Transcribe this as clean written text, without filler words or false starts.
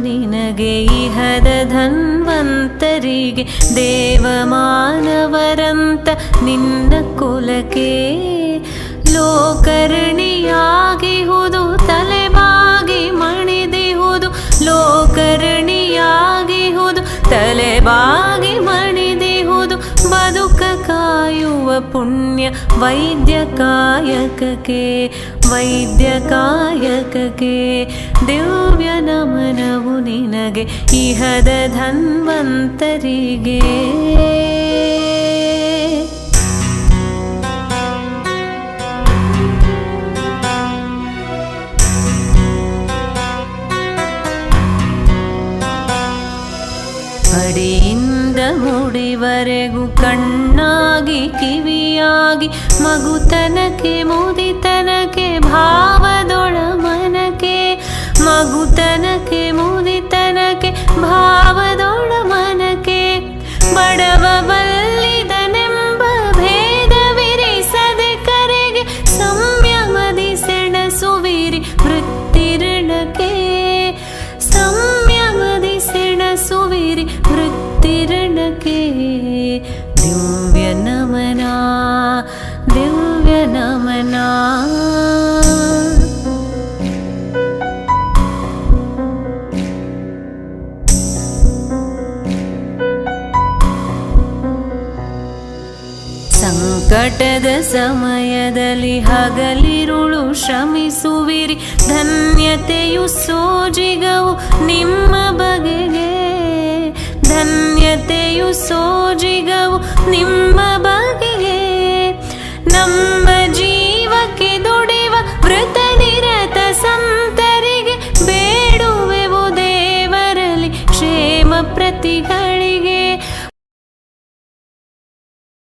ನಿನಗೆ ಇಹದ ಧನ್ವಂತರಿಗೆ ದೇವಮಾನವರಂತ ನಿನ್ನ ಕುಲಕ್ಕೆ ಲೋಕರ್ಣಿಯಾಗಿಹುದು ತಲೆಬಾಗಿ ಮಣಿದಿಹುದು ಲೋಕರ್ಣಿಯಾಗಿಹುದು ತಲೆಬಾಗಿ ಮಣಿದಿಹುದು ಬದುಕ ಕಾಯುವ ಪುಣ್ಯ ವೈದ್ಯ ಕಾಯಕಕ್ಕೆ ದಿವ್ಯ ನಮನವು ನಿನಗೆ ಇಹದ ಧನ್ವಂತರಿಗೆ. ಅಡಿಯಿಂದ ಮುಡಿವರೆಗೂ ಕಣ್ಣಾಗಿ ಕಿವಿಯಾಗಿ ಮಗುತನಕ್ಕೆ ಮುದಿತನಕ್ಕೆ ಭಾವದೊಳ ಮನಕ್ಕೆ ಮಗುತನಕ್ಕೆ ಮುದಿತನಕ್ಕೆ ಭಾವದೊಳ ಮನಕ್ಕೆ ಬಡವ ಬಲ್ಲಿದನೆಂಬ ಭೇದವಿರಿಸದೆ ಕರೆಗೆ ಸಂಯಮದಿ ಸೆಣಸುವಿರಿ ವೃತ್ತಿರಣಕ್ಕೆ ಸಂಯಮದಿ ಸೆಣಸುವಿರಿ ವೃತ್ತಿರಣಕ್ಕೆ. ದಿವ್ಯ ನಮನ ದಿವ್ಯ ನಮನ. ಸಂಕಟದ ಸಮಯದಲ್ಲಿ ಹಗಲಿರುಳು ಶ್ರಮಿಸುವಿರಿ ಧನ್ಯತೆಯು ಸೋಜಿಗವು ನಿಮ್ಮ ಬಗೆಗೆ ಧನ್ಯತೆಯು ಸೋಜಿಗವು ನಿಮ್ಮ ಬಗೆಗೆ ನಮ್ಮ